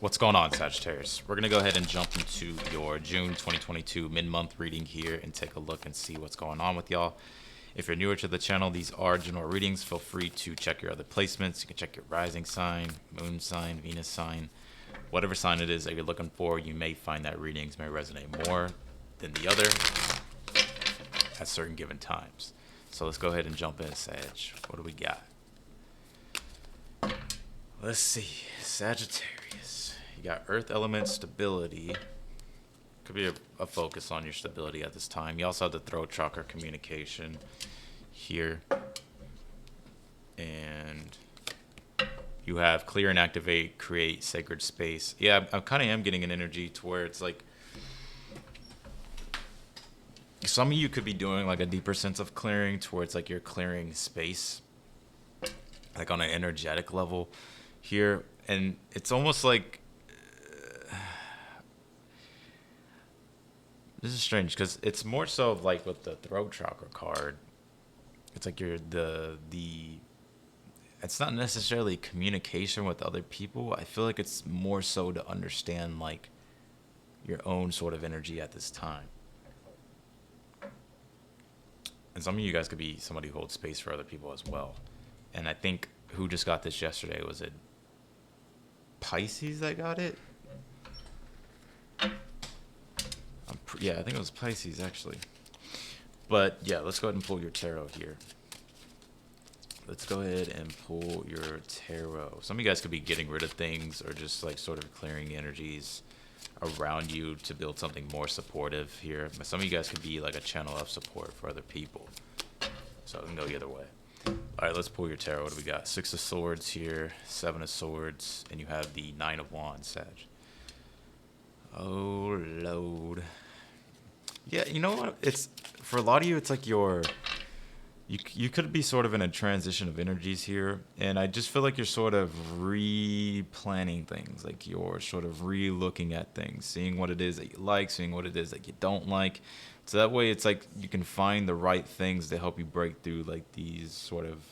What's going on, Sagittarius? We're going to go ahead and jump into your June 2022 mid-month reading here and take a look and see what's going on with y'all. If you're newer to the channel, these are general readings. Feel free to check your other placements. You can check your rising sign, moon sign, Venus sign, whatever sign it is that you're looking for. You may find that readings may resonate more than the other at certain given times. So let's go ahead and jump in, Sag. What do we got? Let's see, Sagittarius. You got earth element stability. Could be a focus on your stability at this time. You also have the throat chakra communication here. And you have clear and activate, create sacred space. Yeah, I kind of am getting an energy to where it's like some of you could be doing like a deeper sense of clearing towards like you're clearing space, like on an energetic level here. And it's almost like this is strange because it's more so of like with the throat chakra card. It's like you're the it's not necessarily communication with other people. I feel like it's more so to understand like your own sort of energy at this time. And some of you guys could be somebody who holds space for other people as well. And I think who just got this yesterday? Was it Pisces that got it? Yeah, I think it was Pisces actually. But yeah, let's go ahead and pull your tarot here. Let's go ahead and pull your tarot. Some of you guys could be getting rid of things or just like sort of clearing energies around you to build something more supportive here. But some of you guys could be like a channel of support for other people. So it can go either way. All right, let's pull your tarot. What do we got? 6 of Swords here, 7 of Swords, and you have the 9 of Wands, Sag. Oh, Lord. Yeah, you know what? It's for a lot of you, it's like you could be sort of in a transition of energies here, and I just feel like you're sort of replanning things, like you're sort of re-looking at things, seeing what it is that you like, seeing what it is that you don't like. So that way, it's like you can find the right things to help you break through like these sort of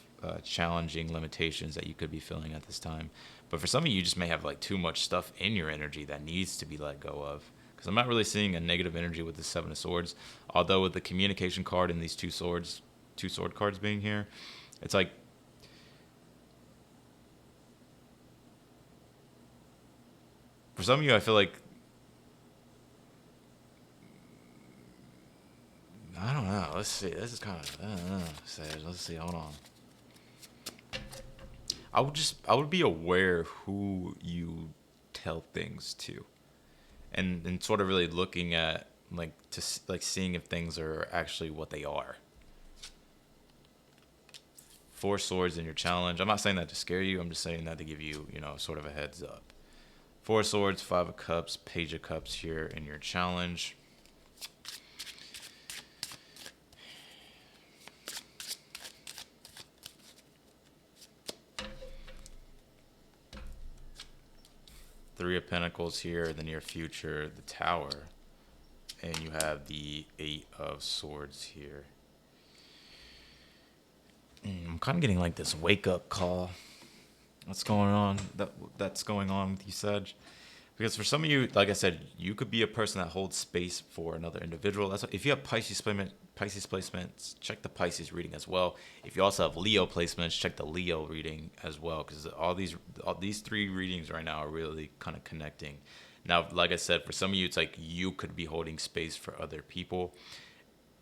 challenging limitations that you could be feeling at this time. But for some of you, you just may have like too much stuff in your energy that needs to be let go of. Because I'm not really seeing a negative energy with the 7 of Swords. Although with the communication card and these two sword cards being here, it's like for some of you, I feel like I don't know. Let's see. This is kind of I don't know. Sad. Let's see. Hold on. I would be aware who you tell things to, and sort of really looking at like like seeing if things are actually what they are. 4 swords in your challenge. I'm not saying that to scare you. I'm just saying that to give you, sort of a heads up. 4 swords, 5 of cups, page of cups here in your challenge. Three of Pentacles here in the near future, the Tower, and you have the 8 of Swords here. I'm kind of getting like this wake up call. What's going on? That's going on with you, Sag. Because for some of you, like I said, you could be a person that holds space for another individual. That's if you have Pisces placements, check the Pisces reading as well. If you also have Leo placements, check the Leo reading as well. Because all these 3 readings right now are really kind of connecting. Now, like I said, for some of you, it's like you could be holding space for other people.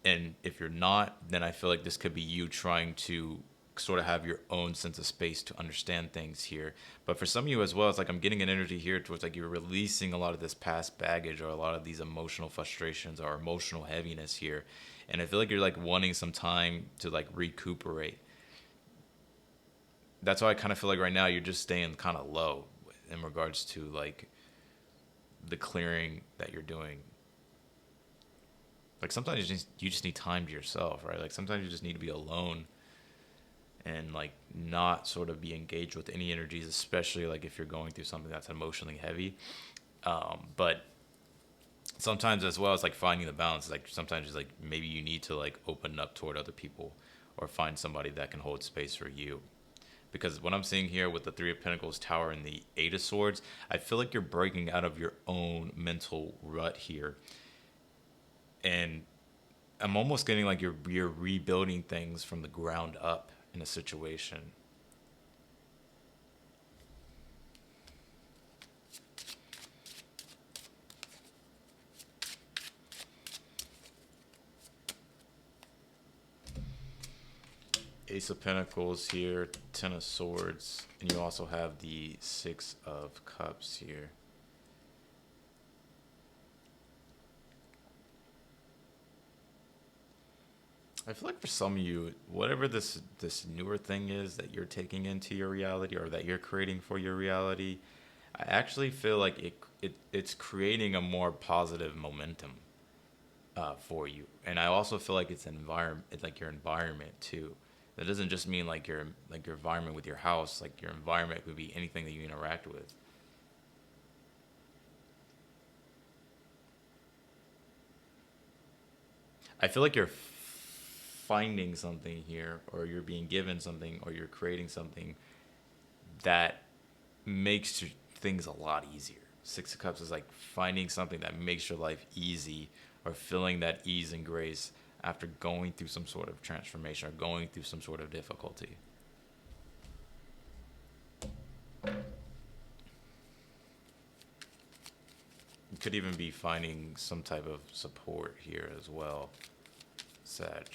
And if you're not, then I feel like this could be you trying to sort of have your own sense of space to understand things here. But for some of you as well, it's like I'm getting an energy here towards like you're releasing a lot of this past baggage or a lot of these emotional frustrations or emotional heaviness here. And I feel like you're like wanting some time to like recuperate. That's why I kind of feel like right now you're just staying kind of low in regards to like the clearing that you're doing. Like sometimes you just need time to yourself, right? Like sometimes you just need to be alone and like not sort of be engaged with any energies, especially like if you're going through something that's emotionally heavy. But sometimes as well, it's like finding the balance. Like sometimes it's like maybe you need to like open up toward other people or find somebody that can hold space for you. Because what I'm seeing here with the Three of Pentacles, Tower, and the Eight of Swords, I feel like you're breaking out of your own mental rut here. And I'm almost getting like you're rebuilding things from the ground up in a situation. Ace of Pentacles here, Ten of Swords, and you also have the Six of Cups here. I feel like for some of you, whatever this newer thing is that you're taking into your reality or that you're creating for your reality, I actually feel like it's creating a more positive momentum for you. And I also feel like it's an environment, it's like your environment too. That doesn't just mean like your environment with your house. Like your environment could be anything that you interact with. I feel like you're finding something here, or you're being given something, or you're creating something that makes things a lot easier. Six of Cups is like finding something that makes your life easy, or feeling that ease and grace after going through some sort of transformation or going through some sort of difficulty. You could even be finding some type of support here as well, Sag.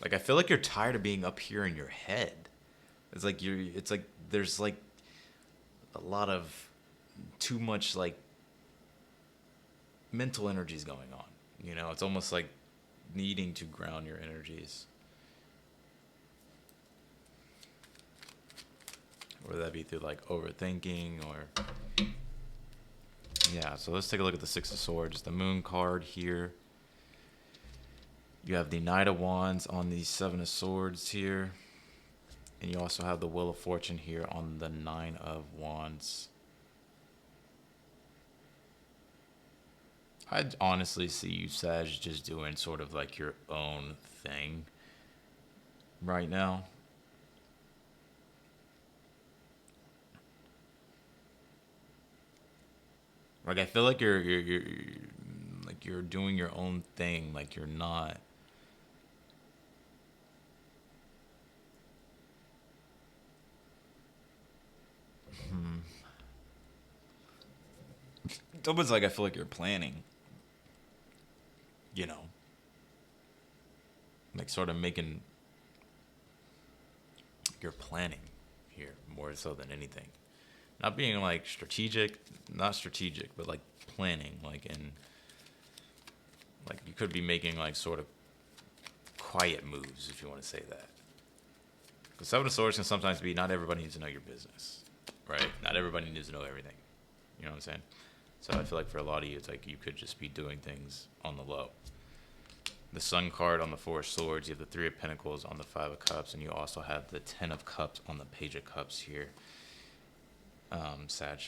Like I feel like you're tired of being up here in your head. It's like there's like a lot of too much like mental energies going on. You know, it's almost like needing to ground your energies. Whether that be through like overthinking or... Yeah, so let's take a look at the Six of Swords. The Moon card here. You have the Knight of Wands on the Seven of Swords here. And you also have the Wheel of Fortune here on the Nine of Wands. I'd honestly see you, Sag, just doing sort of like your own thing right now. Like I feel like you're like you're doing your own thing, like you're not. It's almost like I feel like you're planning. You know, like sort of making. You're planning here more so than anything. Not being like not strategic, but like planning, like in, like you could be making like sort of quiet moves, if you want to say that. Because Seven of Swords can sometimes be not everybody needs to know your business, right? Not everybody needs to know everything. You know what I'm saying? So I feel like for a lot of you, it's like you could just be doing things on the low. The Sun card on the Four of Swords, you have the Three of Pentacles on the Five of Cups, and you also have the Ten of Cups on the Page of Cups here. Sag.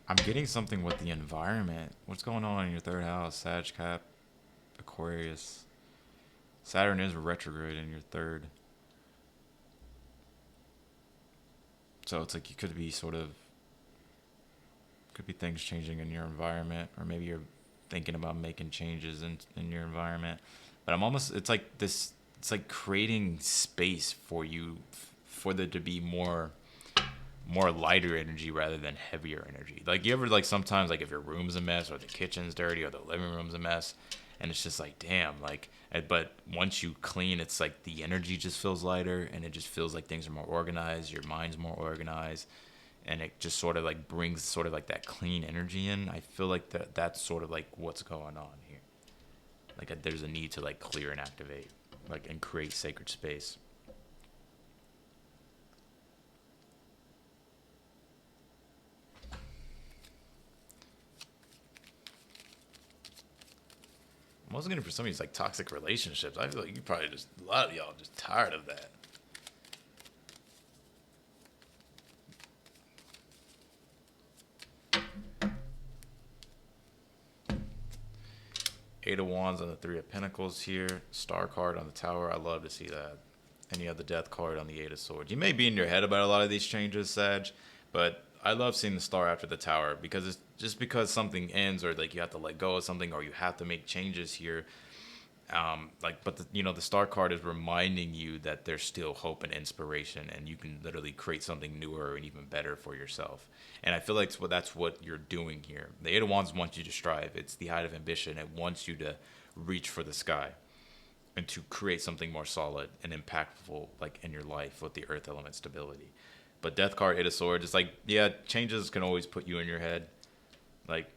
I'm getting something with the environment. What's going on in your third house, Sag, Cap, Aquarius? Saturn is retrograde in your third. So it's like you could be could be things changing in your environment, or maybe you're thinking about making changes in your environment. But it's like this, it's like creating space for you, for there to be more lighter energy rather than heavier energy. Like you ever, like sometimes like if your room's a mess or the kitchen's dirty or the living room's a mess, and it's just like, damn, like, but once you clean, it's like the energy just feels lighter, and it just feels like things are more organized, your mind's more organized, and it just sort of like brings sort of like that clean energy in. I feel like that's sort of like what's going on here. Like there's a need to like clear and activate, like, and create sacred space. I'm also getting for some of these like toxic relationships. I feel like you probably just, a lot of y'all just tired of that. Eight of Wands on the Three of Pentacles here. Star card on the Tower. I love to see that. And you have the Death card on the Eight of Swords. You may be in your head about a lot of these changes, Sag, but I love seeing the Star after the Tower, because it's just because something ends, or like you have to let go of something, or you have to make changes here. But the Star card is reminding you that there's still hope and inspiration, and you can literally create something newer and even better for yourself. And I feel like that's what you're doing here. The Eight of Wands wants you to strive. It's the height of ambition. It wants you to reach for the sky and to create something more solid and impactful, like in your life, with the earth element stability. But Death card, Eight of Swords, it's like, yeah, changes can always put you in your head, like,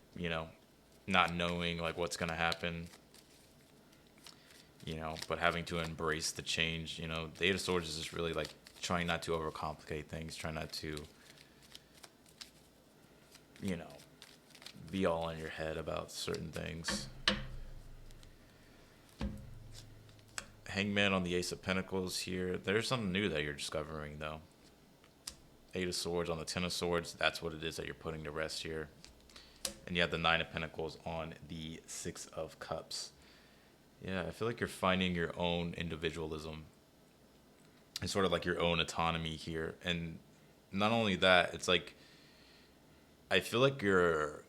not knowing like what's gonna happen. But having to embrace the change. The Eight of Swords is just really like trying not to overcomplicate things, trying not to, be all in your head about certain things. Hangman on the Ace of Pentacles here. There's something new that you're discovering, though. Eight of Swords on the Ten of Swords. That's what it is that you're putting to rest here. And you have the Nine of Pentacles on the Six of Cups. Yeah, I feel like you're finding your own individualism and sort of like your own autonomy here. And not only that, it's like, I feel like you're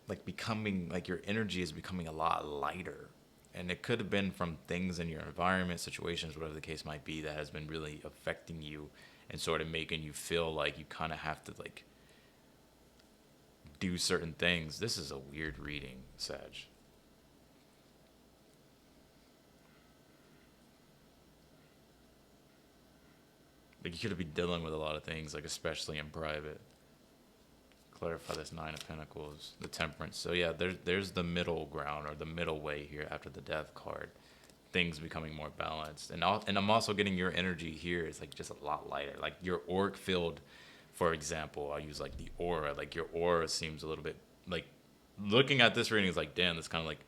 like becoming, like your energy is becoming a lot lighter. And it could have been from things in your environment, situations, whatever the case might be, that has been really affecting you and sort of making you feel like you kind of have to like do certain things. This is a weird reading, Sag. Like you could be dealing with a lot of things, like especially in private. Clarify this Nine of Pentacles, the Temperance. So yeah, there's the middle ground, or the middle way here after the Death card. Things becoming more balanced, and I'm also getting your energy here is like just a lot lighter. Like your auric field, for example, I use like the aura. Like your aura seems a little bit like, looking at this reading is like, damn, that's kind of like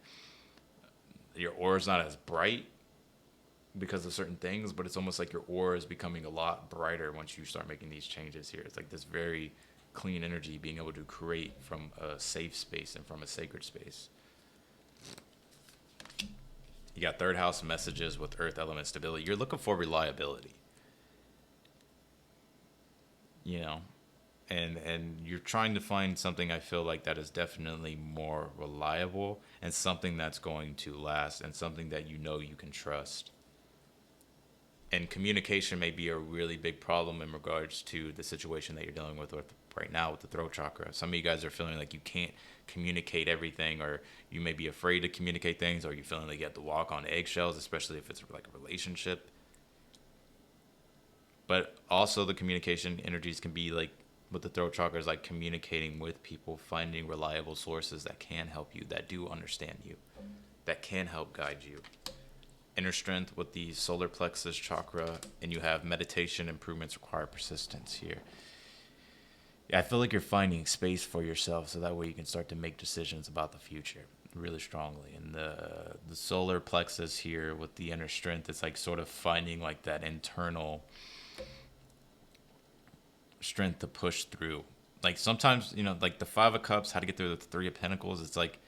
your aura's not as bright because of certain things, but it's almost like your aura is becoming a lot brighter once you start making these changes here. It's like this very clean energy being able to create from a safe space and from a sacred space. You got third house messages with earth element stability. You're looking for reliability, and you're trying to find something, I feel like, that is definitely more reliable and something that's going to last and something that you can trust. And communication may be a really big problem in regards to the situation that you're dealing with right now with the throat chakra. Some of you guys are feeling like you can't communicate everything, or you may be afraid to communicate things, or you're feeling like you have to walk on eggshells, especially if it's like a relationship. But also the communication energies can be like, with the throat chakra, is like communicating with people, finding reliable sources that can help you, that do understand you, that can help guide you. Inner strength with the solar plexus chakra, and you have meditation improvements require persistence here. Yeah, I feel like you're finding space for yourself, so that way you can start to make decisions about the future really strongly. And the solar plexus here with the inner strength, it's like sort of finding like that internal strength to push through. Like sometimes, like the Five of Cups, how to get through the Three of Pentacles, it's like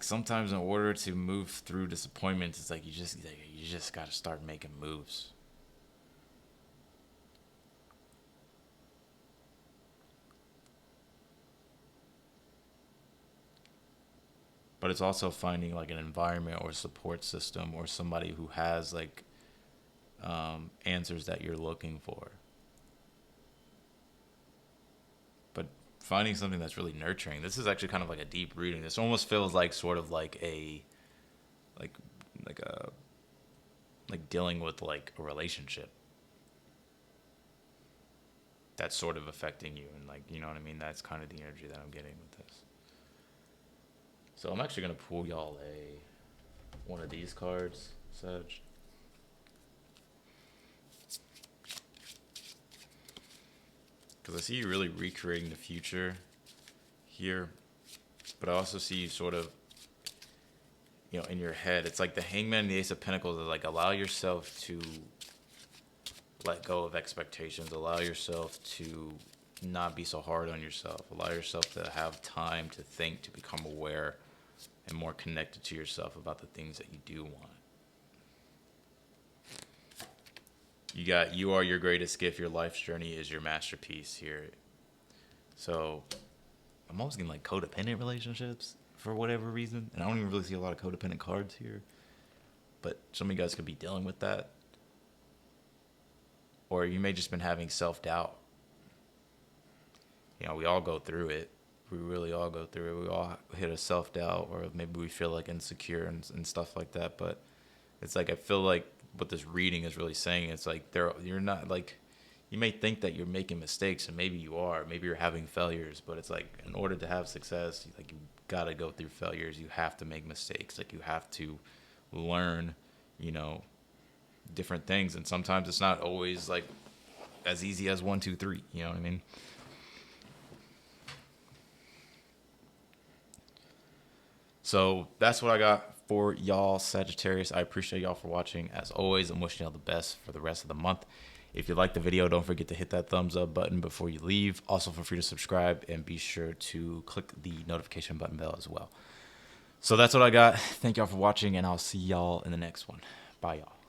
sometimes in order to move through disappointments, it's like you just got to start making moves. But it's also finding like an environment or support system or somebody who has like answers that you're looking for. But finding something that's really nurturing. This is actually kind of like a deep reading. This almost feels like sort of like a like dealing with like a relationship that's sort of affecting you, and like, you know what I mean? That's kind of the energy that I'm getting with this. So I'm actually gonna pull y'all one of these cards, Sag. Because I see you really recreating the future here, but I also see you sort of, in your head. It's like the Hangman and the Ace of Pentacles is like, allow yourself to let go of expectations, allow yourself to not be so hard on yourself. Allow yourself to have time to think, to become aware and more connected to yourself about the things that you do want. You are your greatest gift. Your life's journey is your masterpiece here. So I'm always getting like codependent relationships for whatever reason. And I don't even really see a lot of codependent cards here. But some of you guys could be dealing with that. Or you may just been having self-doubt. You know, we all go through it. We really all go through it. We all hit a self-doubt, or maybe we feel like insecure and stuff like that. But it's like, I feel like what this reading is really saying, it's like you're not like, you may think that you're making mistakes, and maybe you are. Maybe you're having failures, but it's like, in order to have success, like, you got to go through failures. You have to make mistakes. Like, you have to learn, you know, different things. And sometimes it's not always like as easy as 1, 2, 3. You know what I mean? So that's what I got for y'all, Sagittarius. I appreciate y'all for watching. As always, I'm wishing y'all the best for the rest of the month. If you like the video, don't forget to hit that thumbs up button before you leave. Also, feel free to subscribe and be sure to click the notification button bell as well. So that's what I got. Thank y'all for watching, and I'll see y'all in the next one. Bye, y'all.